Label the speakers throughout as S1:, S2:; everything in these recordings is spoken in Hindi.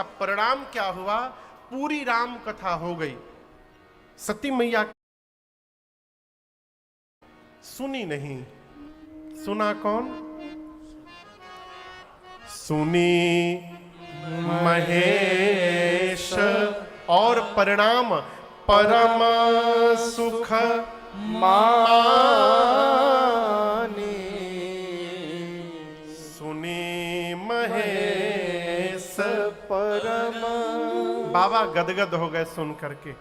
S1: अब परिणाम क्या हुआ? पूरी राम कथा हो गई, सती मैया सुनी नहीं। सुना कौन? सुनी महेश, और परिणाम परम सुख माने। सुनी महेश परम। बाबा गदगद हो गए सुन करके।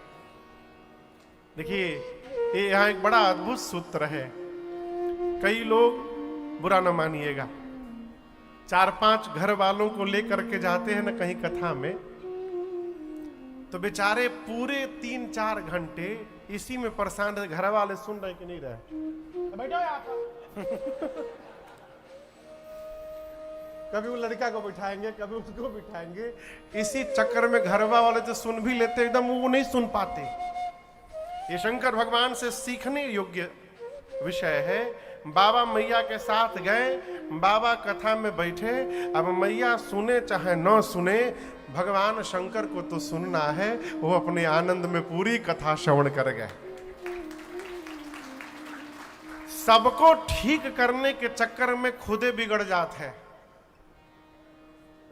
S1: देखिए, ये यहाँ एक बड़ा अद्भुत सूत्र है। कई लोग, बुरा न मानिएगा, 4-5 घर वालों को लेकर के जाते हैं ना कहीं कथा में, तो बेचारे पूरे 3-4 घंटे इसी में परेशान रहे। घर वाले सुन रहे कि नहीं रहे? तो बैठो यहाँ पर। कभी वो लड़का को बिठाएंगे, कभी उसको बिठाएंगे। इसी चक्कर में घरवा वाले तो सुन भी लेते, एकदम वो नहीं सुन पाते। ये शंकर भगवान से सीखने योग्य विषय है। बाबा मैया के साथ गए, बाबा कथा में बैठे। अब मैया सुने चाहे न सुने, भगवान शंकर को तो सुनना है। वो अपने आनंद में पूरी कथा श्रवण कर गए। सबको ठीक करने के चक्कर में खुदे बिगड़ जाते हैं।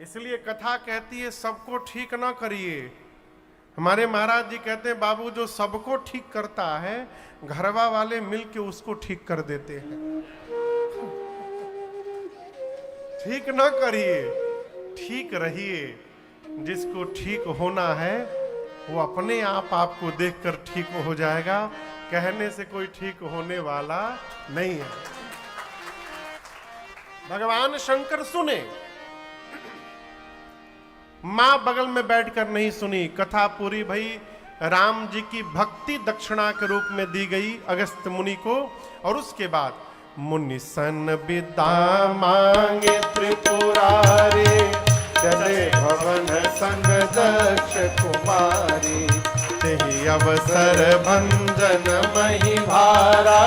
S1: इसलिए कथा कहती है सबको ठीक ना करिए। हमारे महाराज जी कहते हैं, बाबू जो सबको ठीक करता है, घरवा वाले मिलके उसको ठीक कर देते हैं। ठीक ना करिए, ठीक रहिए। जिसको ठीक होना है वो अपने आप आपको देखकर ठीक हो जाएगा। कहने से कोई ठीक होने वाला नहीं है। भगवान शंकर सुने, मां बगल में बैठकर नहीं सुनी। कथा पूरी भई, राम जी की भक्ति दक्षिणा के रूप में दी गई अगस्त्य मुनि को। और उसके बाद मुनि सन विदा मांगे त्रिपुरारी, चले भवन संग दक्ष कुमारी। तेहि अवसर भंजन मही भारा,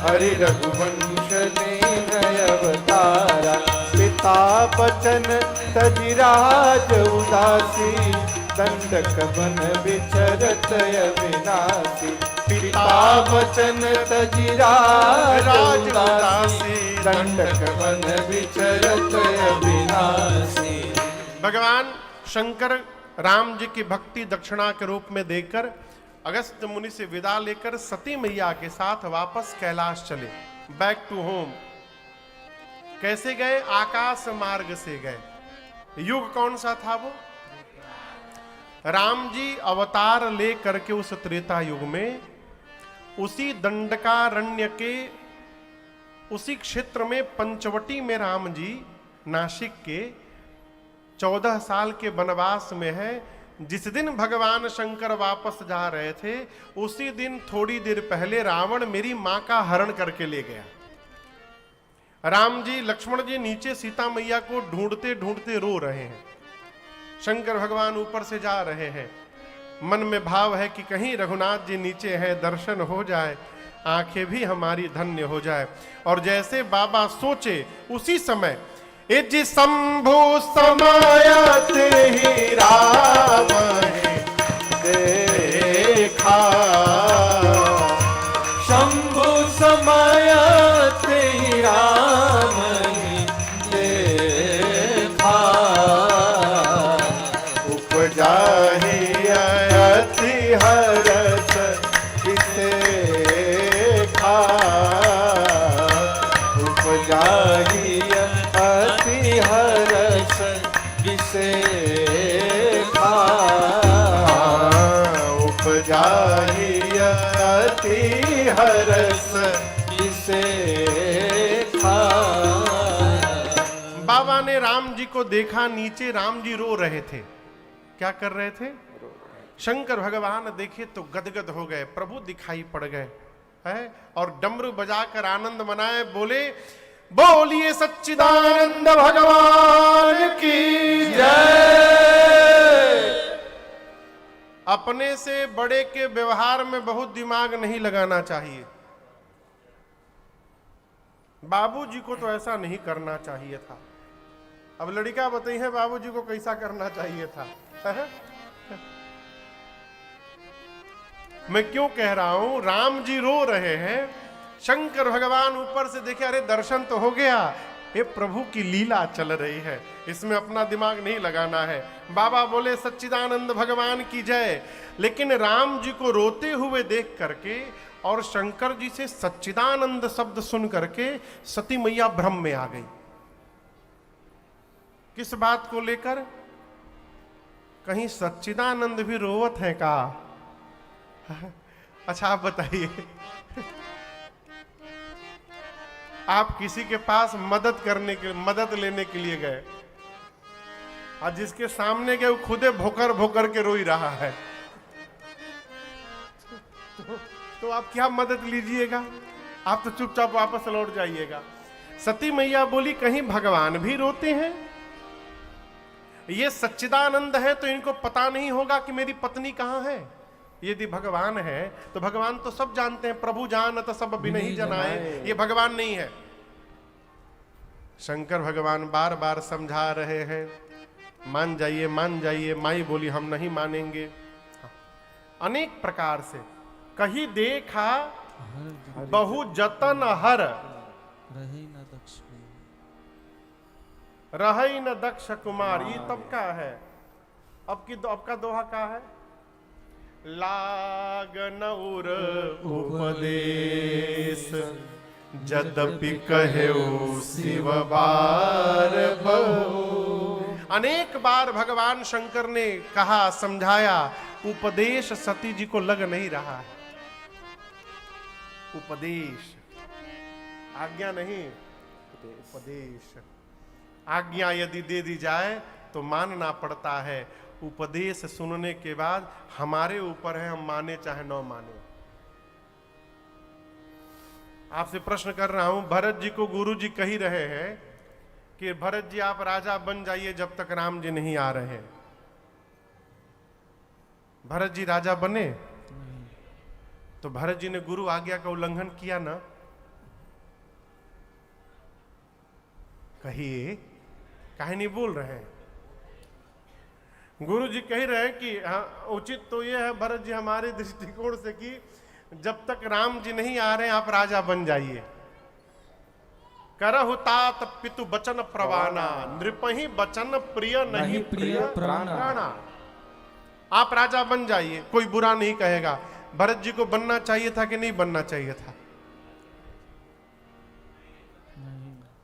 S1: हरि रघुवंश लीन अवतारा। पिता बचन तजि राज उदासी, दंडक बन विचरत अविनाशी। पिता बचन तजि राज उदासी, दंडक बन विचरत अविनाशी। भगवान शंकर राम जी की भक्ति दक्षिणा के रूप में देकर अगस्त्य मुनि से विदा लेकर सती मैया के साथ वापस कैलाश चले, बैक टू होम। कैसे गए? आकाश मार्ग से गए। युग कौन सा था वो? राम जी अवतार ले करके उस त्रेता युग में उसी दंडकारण्य के उसी क्षेत्र में पंचवटी में राम जी नासिक के 14 साल के वनवास में है। जिस दिन भगवान शंकर वापस जा रहे थे, उसी दिन थोड़ी देर पहले रावण मेरी मां का हरण करके ले गया। राम जी लक्ष्मण जी नीचे सीता मैया को ढूंढते ढूंढते रो रहे हैं। शंकर भगवान ऊपर से जा रहे हैं। मन में भाव है कि कहीं रघुनाथ जी नीचे हैं, दर्शन हो जाए, आंखें भी हमारी धन्य हो जाए। और जैसे बाबा सोचे, उसी समय इज शंभु समायत ही राम देखा। शंभु समायत ही राम देखा। उपजा ही अति हरस किसे खा। उपजा ही अति हरस किसे खा। उपजा ही अति हरस किसे खा। बाबा ने राम जी को देखा, नीचे राम जी रो रहे थे। क्या कर रहे थे? शंकर भगवान देखे तो गदगद हो गए, प्रभु दिखाई पड़ गए है। और डमरू बजाकर आनंद मनाए, बोले बोलिए सच्चिदानंद भगवान की जय। अपने से बड़े के व्यवहार में बहुत दिमाग नहीं लगाना चाहिए। बाबूजी को तो ऐसा नहीं करना चाहिए था। अब लड़का बताई है बाबूजी को कैसा करना चाहिए था। मैं क्यों कह रहा हूं, राम जी रो रहे हैं, शंकर भगवान ऊपर से देखे, अरे दर्शन तो हो गया, ये प्रभु की लीला चल रही है, इसमें अपना दिमाग नहीं लगाना है। बाबा बोले सच्चिदानंद भगवान की जय। लेकिन राम जी को रोते हुए देख करके और शंकर जी से सच्चिदानंद शब्द सुन करके सती मैया भ्रम में आ गई। किस बात को लेकर? कहीं सच्चिदानंद भी रोवत है का? अच्छा आप बताइए, आप किसी के पास मदद लेने के लिए गए और जिसके सामने गए वो खुदे भोकर भोकर के रोई रहा है, तो आप क्या मदद लीजिएगा? आप तो चुपचाप वापस लौट जाइएगा। सती मैया बोली कहीं भगवान भी रोते हैं? ये सच्चिदानंद है तो इनको पता नहीं होगा कि मेरी पत्नी कहां है। यदि भगवान है तो भगवान तो सब जानते हैं, प्रभु जानत सब बिनहि जनाए, ये भगवान नहीं है। शंकर भगवान बार बार समझा रहे हैं, मान जाइए मान जाइए। माई बोली हम नहीं मानेंगे। अनेक प्रकार से कहीं देखा बहु जतन हर रही न दक्ष कुमार। ये तब का है, अब का दोहा का है? लागन उर उपदेश यद्यपि कहेउ शिव बार बहु। अनेक बार भगवान शंकर ने कहा, समझाया, उपदेश सती जी को लग नहीं रहा है। उपदेश, आज्ञा नहीं, उपदेश। आज्ञा यदि दे दी जाए तो मानना पड़ता है। उपदेश सुनने के बाद हमारे ऊपर है, हम माने चाहे न माने। आपसे प्रश्न कर रहा हूं, भरत जी को गुरु जी कह ही रहे हैं कि भरत जी आप राजा बन जाइए जब तक राम जी नहीं आ रहे। भरत जी राजा बने? तो भरत जी ने गुरु आज्ञा का उल्लंघन किया ना? कहिए, काहे नहीं बोल रहे हैं? गुरु जी कह रहे हैं कि हाँ, उचित तो यह है भरत जी हमारे दृष्टिकोण से कि जब तक राम जी नहीं आ रहे आप राजा बन जाइए। करहु तात पितु बचन प्रवाना, नृपहि बचन प्रिय नहीं प्रिय प्राणा। आप राजा बन जाइए, कोई बुरा नहीं कहेगा। भरत जी को बनना चाहिए था कि नहीं बनना चाहिए था?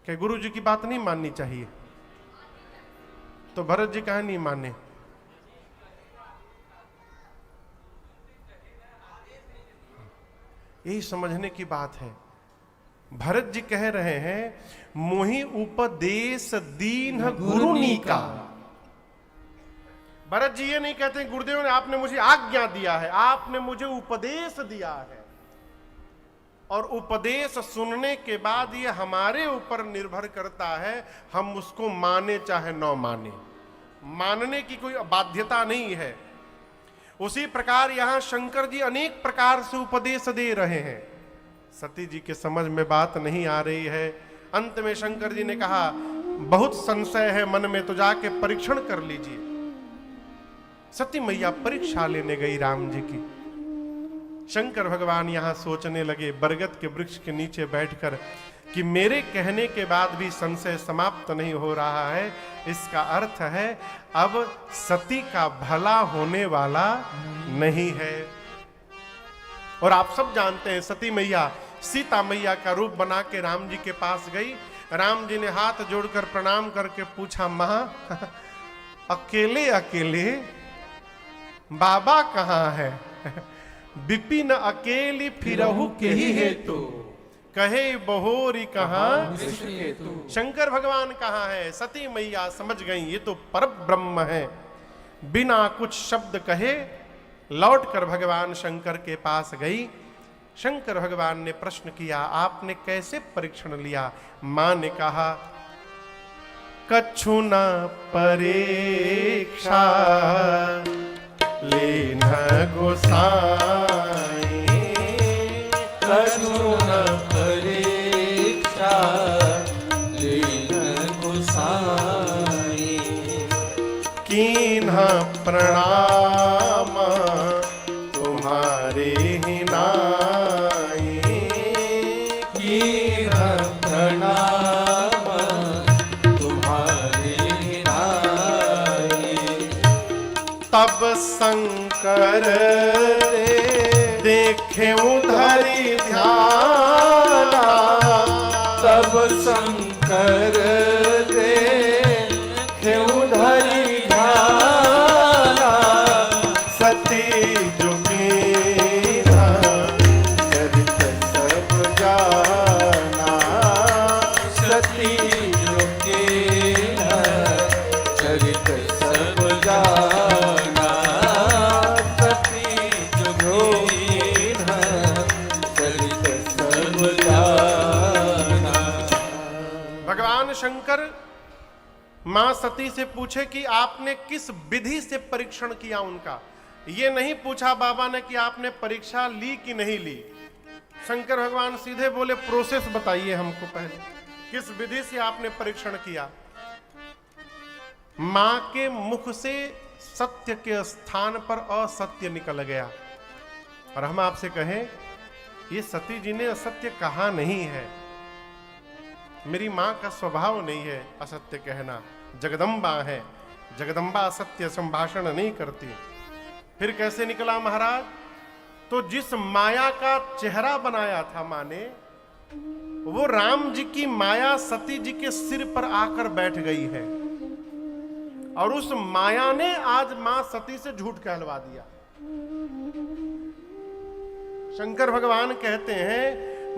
S1: क्या गुरु जी की बात नहीं माननी चाहिए? तो भरत जी कहा नहीं माने? यही समझने की बात है। भरत जी कह रहे हैं मोहि उपदेश दीन गुरुनी का। भरत जी ये नहीं कहते गुरुदेव ने आपने मुझे आज्ञा दिया है, आपने मुझे उपदेश दिया है। और उपदेश सुनने के बाद ये हमारे ऊपर निर्भर करता है, हम उसको माने चाहे न माने। मानने की कोई बाध्यता नहीं है। उसी प्रकार यहां शंकर जी अनेक प्रकार से उपदेश दे रहे हैं। सती जी के समझ में बात नहीं आ रही है। अंत में शंकर जी ने कहा बहुत संशय है मन में, तो जाके परीक्षण कर लीजिए। सती मैया परीक्षा लेने गई राम जी की। शंकर भगवान यहां सोचने लगे बरगद के वृक्ष के नीचे बैठकर कि मेरे कहने के बाद भी संशय समाप्त नहीं हो रहा है। इसका अर्थ है अब सती का भला होने वाला नहीं है। और आप सब जानते हैं सती मैया सीता मैया का रूप बना के राम जी के पास गई। राम जी ने हाथ जोड़कर प्रणाम करके पूछा, मां अकेले अकेले बाबा कहाँ है? विपिन अकेली फिरहु के ही हेतु, कहे बहोरी कहाँ शंकर भगवान कहाँ है? सती मैया समझ गई ये तो पर ब्रह्म है। बिना कुछ शब्द कहे लौटकर भगवान शंकर के पास गई। शंकर भगवान ने प्रश्न किया, आपने कैसे परीक्षण लिया? मां ने कहा, कछु न परीक्षा लेन गोसाई,
S2: कछु न परीक्षा लेन गोसाई।
S1: प्रणाम तुम्हारे ही नाई,
S2: कीन प्रणाम तुम्हारे ही नाई।
S1: तब शंकर देखे उधरी ध्याना,
S2: तब शंकर देखे उधरी ध्याना,
S1: सती जुगीना चरित सब जाना,
S2: सती जोगीन चरित सब जाना, सती जोगीन चरित सब जाना।
S1: भगवान शंकर मां सती से पूछे कि आपने किस विधि से परीक्षण किया उनका। ये नहीं पूछा बाबा ने कि आपने परीक्षा ली कि नहीं ली। शंकर भगवान सीधे बोले प्रोसेस बताइए हमको पहले, किस विधि से आपने परीक्षण किया। मां के मुख से सत्य के स्थान पर असत्य निकल गया। और हम आपसे कहें, ये सती जी ने असत्य कहा नहीं है। मेरी मां का स्वभाव नहीं है असत्य कहना, जगदम्बा है। जगदम्बा असत्य संभाषण नहीं करती। फिर कैसे निकला महाराज? तो जिस माया का चेहरा बनाया था मां ने, वो राम जी की माया सती जी के सिर पर आकर बैठ गई है। और उस माया ने आज मां सती से झूठ कहलवा दिया। शंकर भगवान कहते हैं,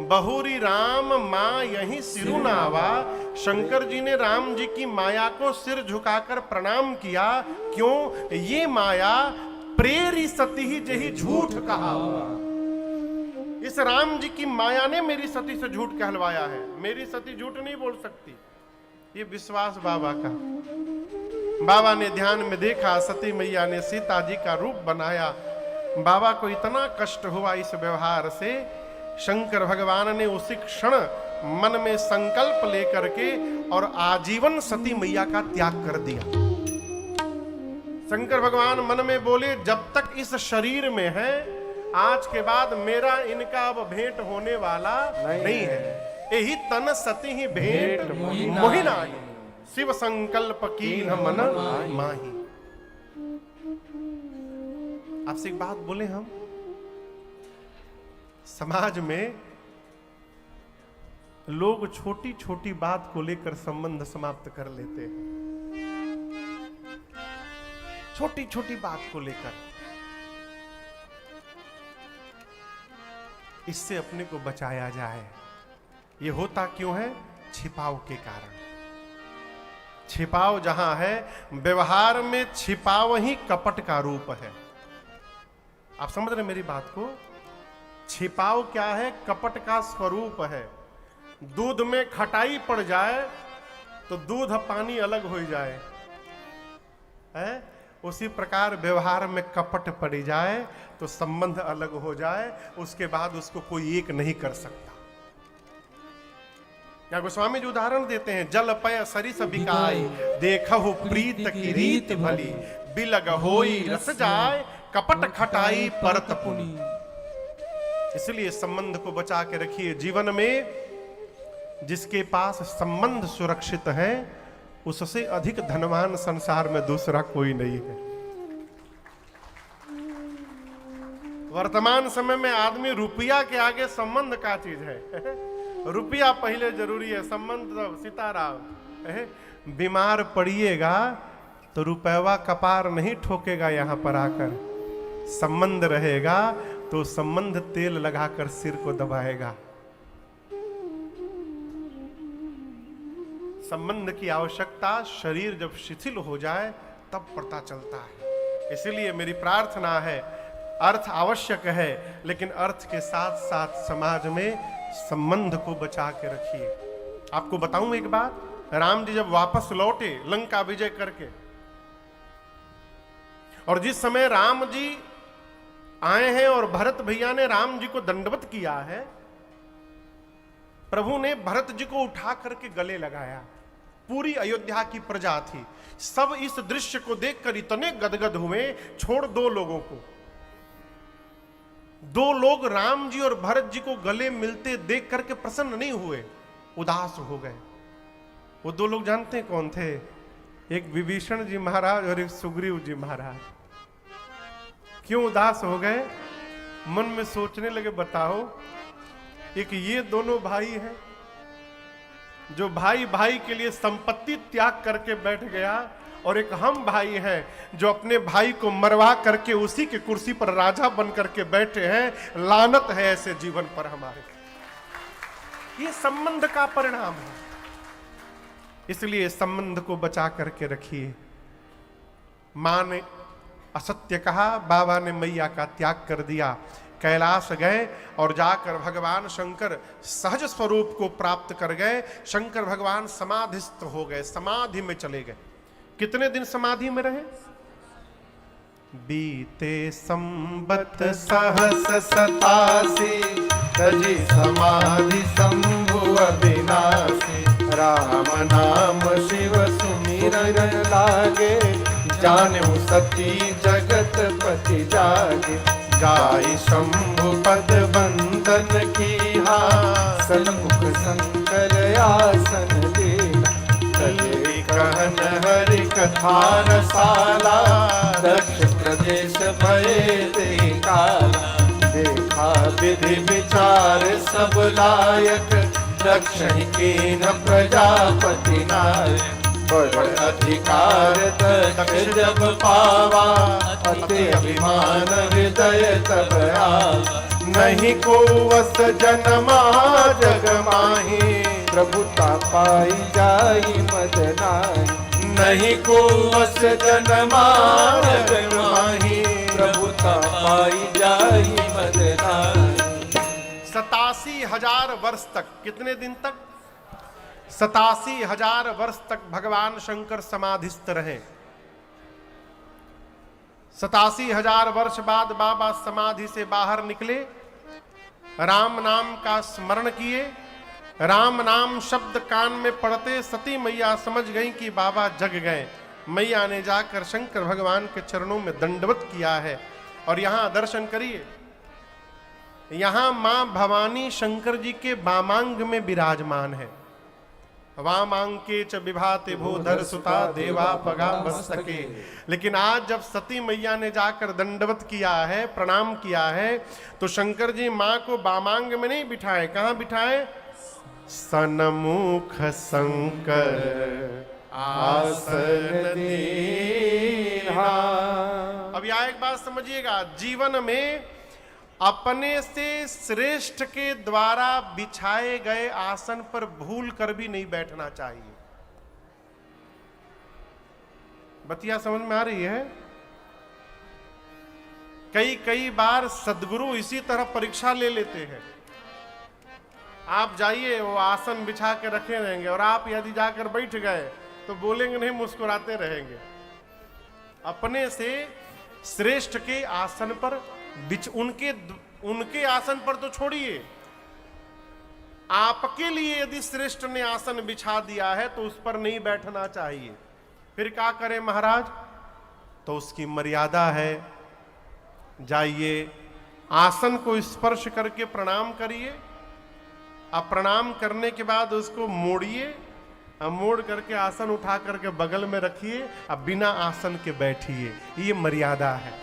S1: बहुरी राम मां यही सिरुनावा। शंकर जी ने राम जी की माया को सिर झुकाकर प्रणाम किया। क्यों? ये माया प्रेरी सती ही जही झूठ कहा हुआ। इस राम जी की माया ने मेरी सती से झूठ कहलवाया है। मेरी सती झूठ नहीं बोल सकती। ये विश्वास बाबा का। बाबा ने ध्यान में देखा, सती मैया ने सीता जी का रूप बनाया। बाबा को इतना कष्ट हुआ इस व्यवहार से, शंकर भगवान ने उसी क्षण मन में संकल्प लेकर के और आजीवन सती मैया का त्याग कर दिया। शंकर भगवान मन में बोले, जब तक इस शरीर में है, आज के बाद मेरा इनका अब भेंट होने वाला नहीं है। यही तन सती ही भेंट मोहिनाई, शिव संकल्प कीन मन माही। आपसे एक बात बोले, हम समाज में लोग छोटी छोटी बात को लेकर संबंध समाप्त कर लेते हैं। छोटी छोटी बात को लेकर। इससे अपने को बचाया जाए। ये होता क्यों है? छिपाव के कारण। छिपाव जहां है, व्यवहार में छिपाव ही कपट का रूप है। आप समझ रहे मेरी बात को? छिपाव क्या है? कपट का स्वरूप है। दूध में खटाई पड़ जाए तो दूध पानी अलग हो जाए, है? उसी प्रकार व्यवहार में कपट पड़ जाए तो संबंध अलग हो जाए, उसके बाद उसको कोई एक नहीं कर सकता। या गोस्वामी जी उदाहरण देते हैं, जल पय सरिस बिकाई, देखहु प्रीत की रीत भली, बिलग होई रस जाय, कपट खटाई परत पुनी। इसलिए संबंध को बचा के रखिए। जीवन में जिसके पास संबंध सुरक्षित है, उससे अधिक धनवान संसार में दूसरा कोई नहीं है। वर्तमान समय में आदमी रुपया के आगे संबंध का चीज है। रुपया पहले जरूरी है, संबंध तो सीताराम। बीमार पड़िएगा तो रुपया कपार नहीं ठोकेगा। यहां पर आकर संबंध रहेगा तो संबंध तेल लगाकर सिर को दबाएगा। संबंध की आवश्यकता शरीर जब शिथिल हो जाए तब पता चलता है। इसलिए मेरी प्रार्थना है, अर्थ आवश्यक है, लेकिन अर्थ के साथ साथ समाज में संबंध को बचा के रखिए। आपको बताऊं एक बात, राम जी जब वापस लौटे लंका विजय करके, और जिस समय राम जी आए हैं और भरत भैया ने राम जी को दंडवत किया है, प्रभु ने भरत जी को उठा करके गले लगाया। पूरी अयोध्या की प्रजा थी। सब इस दृश्य को देखकर इतने गदगद हुए, छोड़ दो लोगों को। दो लोग राम जी और भरत जी को गले मिलते देख करके प्रसन्न नहीं हुए, उदास हो गए। वो दो लोग जानते हैं कौन थे? एक विभीषण जी महाराज और एक सुग्रीव जी महाराज। क्यों उदास हो गए? मन में सोचने लगे, बताओ, एक ये दोनों भाई हैं जो भाई भाई के लिए संपत्ति त्याग करके बैठ गया, और एक हम भाई हैं जो अपने भाई को मरवा करके उसी के कुर्सी पर राजा बन करके बैठे हैं। लानत है ऐसे जीवन पर हमारे। ये संबंध का परिणाम है, इसलिए संबंध को बचा करके रखिए। मां ने असत्य कहा, बाबा ने मैया का त्याग कर दिया, कैलाश गए और जाकर भगवान शंकर सहज स्वरूप को प्राप्त कर गए। शंकर भगवान समाधिस्थ हो गए, समाधि में चले गए। कितने दिन समाधि में रहे? बीते संबत
S2: सहस 87 तजी समाधि शंभु अविनाशी। राम नाम शिव सुमिरन लागे, जानेऊ सती जगत पति जागे। जाय शंभु पद बंदन कीहा, सन्मुख शंकर आसन देना। तले कहन हरि कथा रसाला, दक्ष प्रदेश भये काला। देखा विधि विचार सब लायक, रक्षण कीन प्रजापति नायक। बड़ अधिकार दक्ष जब पावा, अति अभिमान हृदय तब आवा। नहीं को वस जनमा जग माही, प्रभुता पाई जाई मद नाहि। नहीं को वस जनमा जग माही, प्रभुता पाई जाई मद नाहि।
S1: 87,000 वर्ष तक, कितने दिन तक? 87,000 वर्ष तक भगवान शंकर समाधिस्थ रहे। 87,000 वर्ष बाद बाबा समाधि से बाहर निकले, राम नाम का स्मरण किए। राम नाम शब्द कान में पड़ते सती मैया समझ गई कि बाबा जग गए। मैया ने जाकर शंकर भगवान के चरणों में दंडवत किया है। और यहां दर्शन करिए, यहां मां भवानी शंकर जी के वामांग में विराजमान है। वामांके च विभाते भूधर सुता देवा पगा मस्तके। लेकिन आज जब सती मैया ने जाकर दंडवत किया है, प्रणाम किया है, तो शंकर जी मां को वामांग में नहीं बिठाए। कहां बिठाए? सन्मुख शंकर आसन दीन्हा। अब यह एक बात समझिएगा, जीवन में अपने से श्रेष्ठ के द्वारा बिछाए गए आसन पर भूल कर भी नहीं बैठना चाहिए। बतिया समझ में आ रही है? कई बार सद्गुरु इसी तरह परीक्षा ले लेते हैं। आप जाइए, वो आसन बिछा के रखे रहेंगे और आप यदि जाकर बैठ गए तो बोलेंगे नहीं, मुस्कुराते रहेंगे। अपने से श्रेष्ठ के आसन पर उनके आसन पर तो छोड़िए, आपके लिए यदि श्रेष्ठ ने आसन बिछा दिया है तो उस पर नहीं बैठना चाहिए। फिर क्या करें महाराज? तो उसकी मर्यादा है। जाइए, आसन को स्पर्श करके प्रणाम करिए। अब प्रणाम करने के बाद उसको मोड़िए, अब मोड़ करके आसन उठा करके बगल में रखिए, अब बिना आसन के बैठिए। ये मर्यादा है।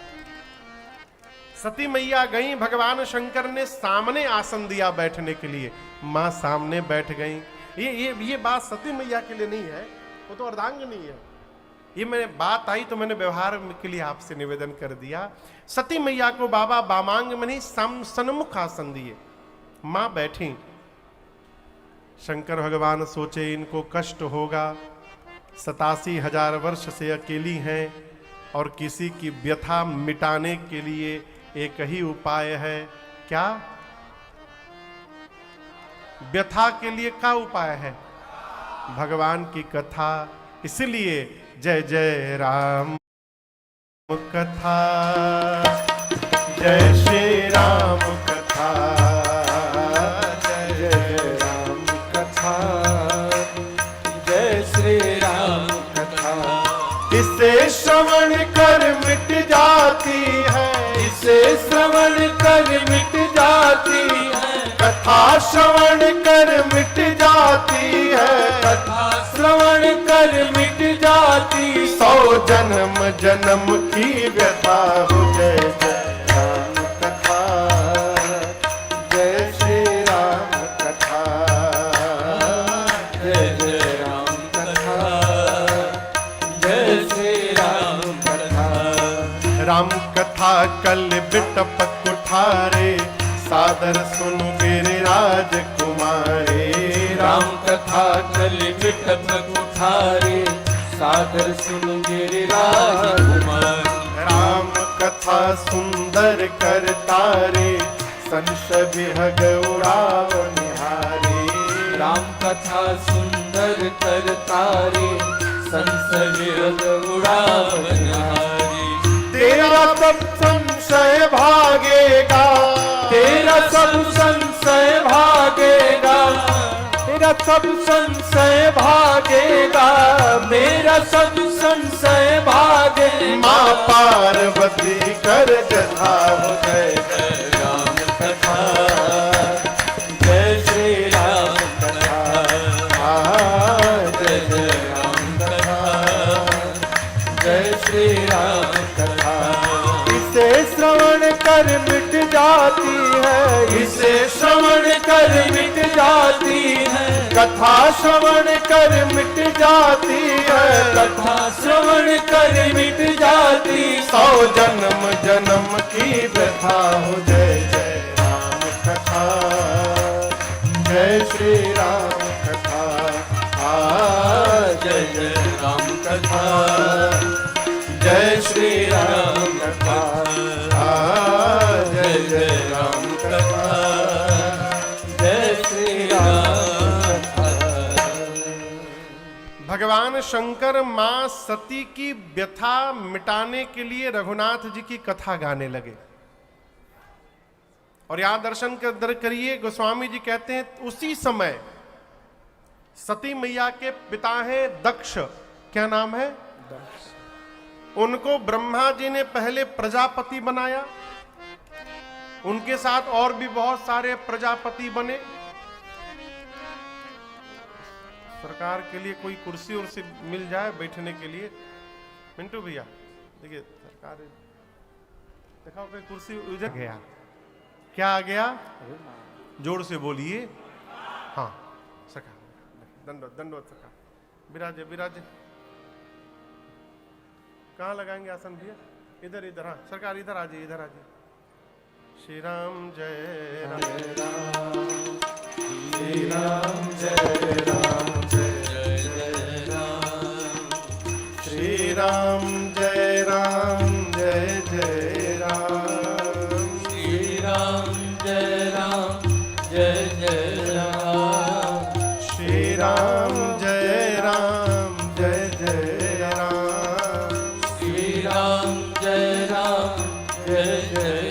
S1: सती मैया गई, भगवान शंकर ने सामने आसन दिया बैठने के लिए, मां सामने बैठ गई। ये बात सती मैया के लिए नहीं है, वो तो अर्धांगिनी है। ये मैंने बात आई तो मैंने व्यवहार के लिए आपसे निवेदन कर दिया। सती मैया को बाबा वामांग में नहीं सन्मुख आसन दिए, मां बैठी। शंकर भगवान सोचे इनको कष्ट होगा, 87,000 वर्ष से अकेली हैं और किसी की व्यथा मिटाने के लिए एक ही उपाय है। क्या? व्यथा के लिए क्या उपाय है? भगवान की कथा। इसलिए जय जय राम कथा, जय श्री राम कथा,
S2: जय जय राम कथा, जय श्री कथा श्रवण कर मिट जाती है,
S3: कथा श्रवण कर मिट जाती,
S2: 100 जन्म जन्म की व्यथा हो। जय जय राम कथा, जय श्री राम कथा,
S3: जय जय राम कथा, जय श्री राम कथा।
S1: राम कथा कल बिटप कुठारे, सादर सुन गिरिराज कुमारे।
S3: राम कथा कल बिटप कुठारे, सादर सुन गिरिराज कुमार।
S1: राम कथा सुंदर कर तारे, संस विहग उड़ाव निहारे।
S3: राम कथा सुंदर कर तारे, संसर्ग उड़ावनहारी।
S2: तेरा सब संशय भागेगा,
S3: तेरा सब संशय भागेगा, तेरा सब संशय भागेगा, मेरा सब संशय भागेगा।
S2: माँ पार्वती कर जथा हो। जय
S3: जय राम कथा, जय श्री राम कथा, जय जय राम कथा, जय श्री राम कथा।
S2: इसे श्रवण कर मिट जाती है,
S3: इसे श्रवण कर मिट जाती है,
S2: कथा श्रवण कर मिट जाती है,
S3: कथा श्रवण कर मिट जाती,
S2: 100 जन्म जन्म की व्यथा हो। जय जय राम कथा, जय श्री राम कथा,
S3: जय जय राम कथा, जय श्री राम कथा,
S2: जय
S3: जय जय राम कथा, जय श्री राम कथा।
S1: भगवान शंकर मां सती की व्यथा मिटाने के लिए रघुनाथ जी की कथा गाने लगे। और यहां दर्शन कर करिए, गोस्वामी जी कहते हैं उसी समय सती मैया के पिता हैं दक्ष। क्या नाम है? उनको ब्रह्मा जी ने पहले प्रजापति बनाया, उनके साथ और भी बहुत सारे प्रजापति बने। सरकार के लिए कोई कुर्सी उर्सी मिल जाए बैठने के लिए। मिंटू भैया देखिए, सरकार देखा कोई कुर्सी उधर गया। क्या आ गया? जोर से बोलिए। हाँ सरकार, दंडोत दंडोत सरकार, विराजे विराजे। कहाँ लगाएंगे आसन भैया? इधर इधर। हाँ सरकार इधर आ जाइए, इधर आ जाइए। श्री राम जय राम,
S2: श्री राम जय राम,
S3: जय जय राम,
S2: श्री राम जय राम, जय जय राम,
S3: श्री राम जय राम, जय जय राम,
S2: श्री राम जय राम, जय जय राम,
S3: श्री राम जय राम, जय जय